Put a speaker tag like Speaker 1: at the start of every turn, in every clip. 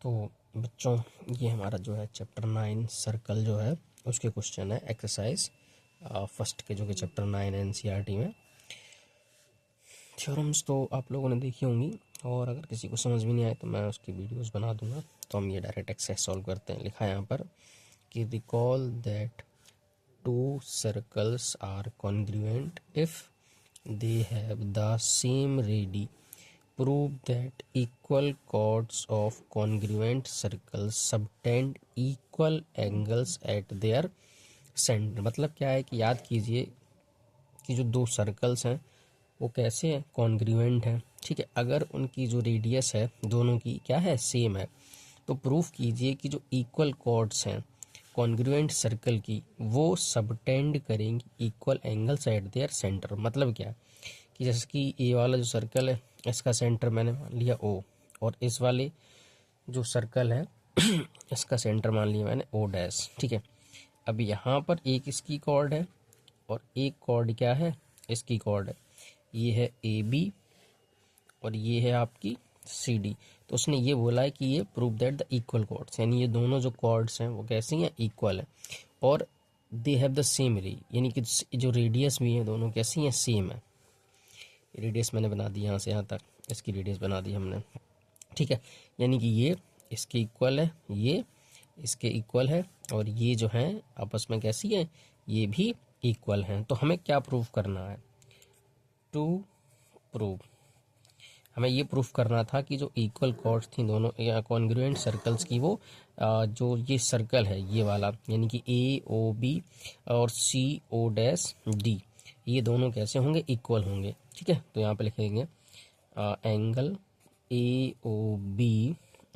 Speaker 1: तो बच्चों, ये हमारा जो है चैप्टर 9 सर्कल जो है उसके क्वेश्चन है एक्सरसाइज फर्स्ट के, जो कि चैप्टर 9 एनसीईआरटी में। थ्योरम्स तो आप लोगों ने देखी होंगी, और अगर किसी को समझ भी नहीं आए तो मैं उसकी वीडियोस बना दूंगा। तो हम ये डायरेक्ट एक्सरसाइज सॉल्व करते हैं। लिखा है यहाँ पर कि recall that two circles are congruent if they have the same radii. Prove that equal chords of congruent circles subtend equal angles at their center। मतलब क्या है कि याद कीजिए कि जो दो सर्कल्स हैं वो कैसे हैं, कॉन्ग्रुएंट हैं। ठीक है, अगर उनकी जो रेडियस है दोनों की क्या है, सेम है, तो प्रूफ कीजिए कि जो इक्वल कॉर्ड्स हैं कॉन्ग्रुएंट सर्कल की वो सबटेंड करेंगी equal angles at there centre. मतलब क्या कि जैसे कि ये वाला जो सर्कल है इसका सेंटर मैंने मान लिया O, और इस वाले जो सर्कल है इसका सेंटर मान लिया मैंने O डैश। ठीक है, अब यहाँ पर एक इसकी कॉर्ड है और एक कॉर्ड क्या है, इसकी कॉर्ड है। ये है AB और ये है आपकी CD। तो उसने ये बोला है कि ये prove that the equal chords, यानी ये दोनों जो कॉर्ड्स हैं वो कैसी हैं, इक्वल है, और दे हैव द सेम रे, यानी कि जो रेडियस भी है दोनों कैसी हैं, सेम है। रेडियस मैंने बना दी यहाँ से यहाँ तक, इसकी रेडियस बना दी हमने। ठीक है, यानी कि ये इसके इक्वल है, ये इसके इक्वल है, और ये जो हैं आपस में कैसी है, ये भी इक्वल हैं। तो हमें क्या प्रूफ करना है, टू प्रूव, हमें ये प्रूफ करना था कि जो इक्वल कॉर्ड्स थी दोनों कॉन्ग्रुएंट सर्कल्स की, वो जो ये सर्कल है ये वाला, यानी कि AOB और CO'D, ये दोनों कैसे होंगे, इक्वल होंगे। ठीक है, तो यहाँ पे लिखेंगे angle AOB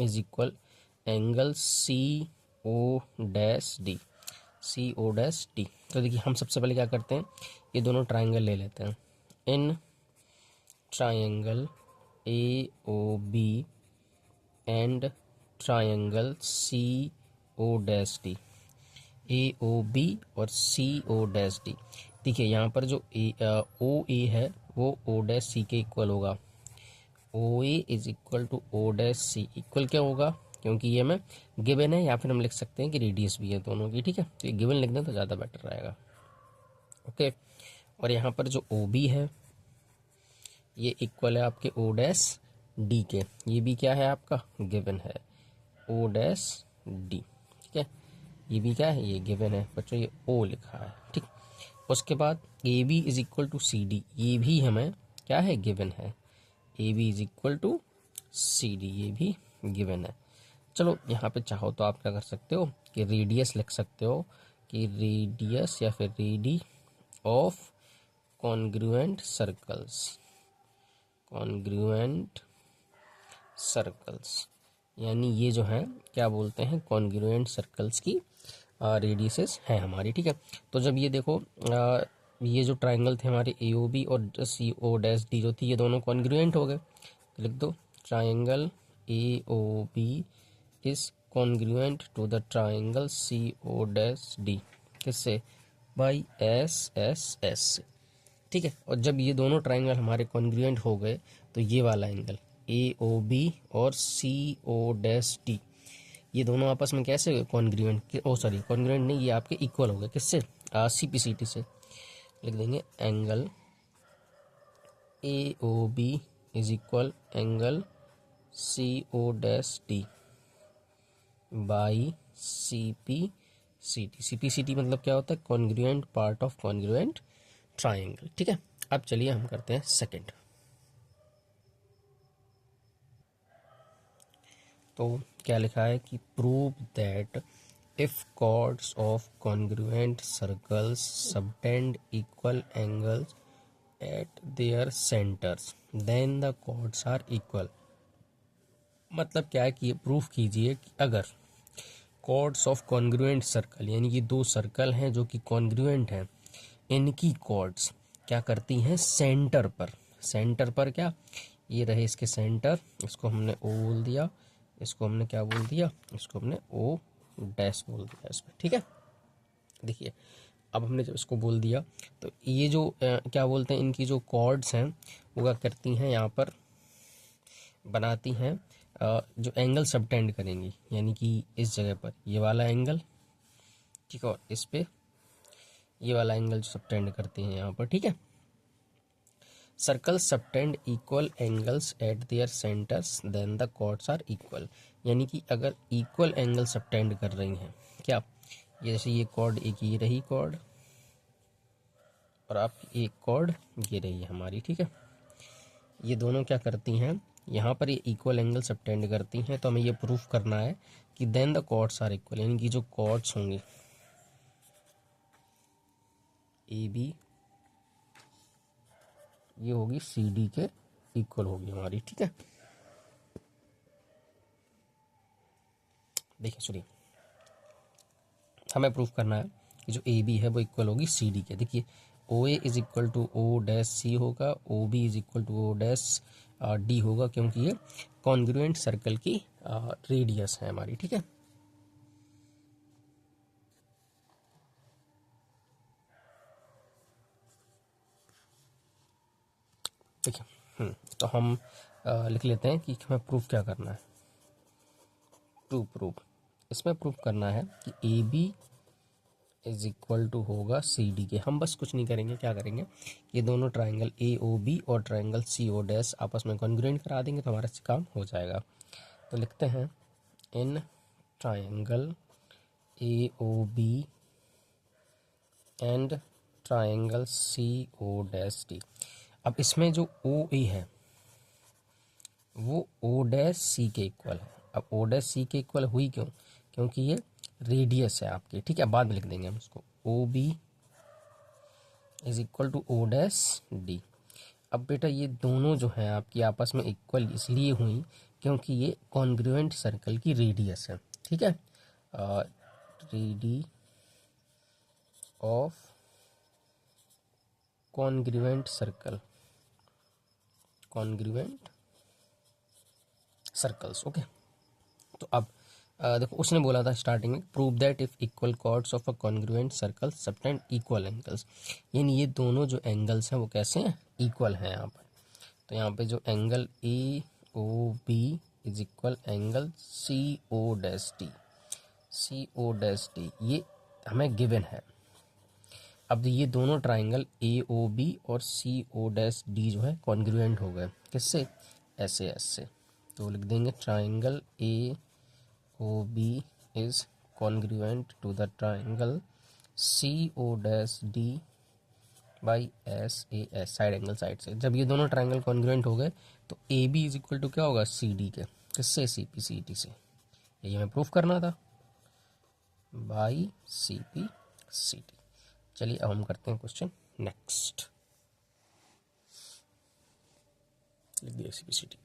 Speaker 1: is equal angle CO'D। तो देखिए हम सबसे पहले क्या करते हैं, ये दोनों ट्राइंगल ले लेते हैं। In triangle AOB and triangle CO'D, AOB और CO'D। देखिए यहाँ पर जो OA है वो OC के इक्वल होगा। OA is equal to OC equal क्या होगा, क्योंकि ये हमें गिवन है, या फिर हम लिख सकते हैं कि रेडियस भी है दोनों की। ठीक है, तो ये गिवन लिख दें तो ज़्यादा बेटर रहेगा। ओके, और यहाँ पर जो OB है ये इक्वल है आपके OD के, ये भी क्या है आपका, गिवन है OD। ठीक है, ये भी क्या है, ये गिवन है बच्चों, ये O लिखा है। ठीक, उसके बाद AB is equal to CD, ये भी हमें क्या है, गिवन है। AB is equal to CD, ये भी गिवन है। चलो यहाँ पे चाहो तो आप क्या कर सकते हो कि रेडियस लिख सकते हो, कि रेडियस या फिर रेडी ऑफ कॉन्ग्रुएंट सर्कल्स, यानी ये जो है क्या बोलते हैं, कॉन्ग्रुएंट सर्कल्स की रेडियसेस हैं हमारी। ठीक है, तो जब ये देखो ये जो ट्राइंगल थे हमारे AOB और CO'D जो थी, ये दोनों कॉन्ग्रुएंट हो गए। तो लिख दो triangle AOB is congruent to the triangle CO'D, किससे, बाई SSS। ठीक है, और जब ये दोनों ट्राइंगल हमारे कॉन्ग्रुएंट हो गए तो ये वाला एंगल AOB और CO'D, ये दोनों आपस में कैसे कॉन्ग्रुएंट, कॉन्ग्रुएंट नहीं, ये आपके इक्वल हो गए, किससे, CPCT से। लिख देंगे angle AOB is equal angle CO'D by CPCT मतलब क्या होता है, congruent part of congruent triangle. ठीक है, अब चलिए हम करते हैं सेकंड। तो क्या लिखा है कि prove that if chords of congruent circles subtend equal angles at their centres then the chords are equal. मतलब क्या है कि ये प्रूफ कीजिए कि अगर chords ऑफ कॉन्ग्रुएंट सर्कल, यानी कि दो सर्कल हैं जो कि कॉन्ग्रुएंट हैं, इनकी chords क्या करती हैं, सेंटर पर क्या, ये रहे इसके सेंटर, इसको हमने O बोल दिया, इसको हमने क्या बोल दिया, इसको हमने O डैश बोल दिया इसमें। ठीक है, देखिए अब हमने जब इसको बोल दिया तो ये जो क्या बोलते हैं, इनकी जो कॉर्ड्स हैं वो क्या करती हैं, यहाँ पर बनाती हैं जो एंगल सबटेंड करेंगी, यानी कि इस जगह पर ये वाला एंगल, ठीक है, और इस पे ये वाला एंगल जो सबटेंड करते हैं यहाँ पर, ठीक है। Circle subtend equal angles at their centres then the chords are equal, यानी कि अगर इक्वल एंगल सबटेंड कर रही हैं क्या, ये जैसे ये कॉर्ड, एक ये रही कॉर्ड और आप एक कॉर्ड ये रही है हमारी, ठीक है। ये दोनों क्या करती हैं, यहाँ पर ये इक्वल एंगल सबटेंड करती हैं, तो हमें ये प्रूफ करना है कि then the chords are equal, यानी कि जो कॉर्ड्स होंगे ए बी, ये होगी सी डी के इक्वल होगी हमारी, ठीक है। देखिए सुनिए, हमें प्रूफ करना है कि जो ए बी है वो इक्वल होगी सी डी के। देखिए O A is equal to O dash C होगा, O B is equal to O dash D होगा, क्योंकि ये कॉन्ग्रुएंट सर्कल की रेडियस है हमारी, ठीक है। देखिए तो हम लिख लेते हैं कि हमें प्रूफ क्या करना है। प्रूफ इसमें प्रूफ करना है कि A B is equal to होगा सी डी के। हम बस कुछ नहीं करेंगे, क्या करेंगे, ये दोनों ट्राइंगल ए ओ बी और ट्राइंगल सी ओ डैश आपस में कॉन्ग्रुएंट करा देंगे तो हमारा काम हो जाएगा। तो लिखते हैं in triangle A O B and triangle C O dash D. अब इसमें जो ओ ए है वो ओ डैश सी के इक्वल है। अब ओ डैश सी के इक्वल हुई क्यों, क्योंकि ये रेडियस है आपकी, ठीक है, बाद में लिख देंगे हम इसको। O B is equal to O dash D. अब बेटा ये दोनों जो हैं आपकी आपस में इक्वल इसलिए हुई क्योंकि ये कॉन्ग्रुएंट सर्कल की रेडियस है, ठीक है। Radii of congruent circle, congruent circles, okay. तो अब देखो उसने बोला था स्टार्टिंग में, prove that if equal chords of a congruent circle subtend equal angles, यानी ये दोनों जो एंगल्स हैं वो कैसे हैं, इक्वल हैं यहाँ पर। तो यहाँ पे जो angle A O B is equal angle C O dash D, C O dash D ये हमें गिवन है। अब ये दोनों ट्राइंगल ए ओ बी और सी ओ डैश डी जो है कॉन्ग्रुएंट हो गए, किससे, ऐसे ऐसे। तो लिख देंगे triangle A O B is congruent to the triangle C O dash D by S A S, side angle side से। जब ये दोनों ट्राइंगल कॉन्ग्रुएंट हो गए तो A B is equal to क्या होगा, सी डी के, किससे, सी पी सी टी से। यही हमें प्रूफ करना था, by C P C T. चलिए अब हम करते हैं क्वेश्चन नेक्स्ट। लिख दिया सी पी सी टी।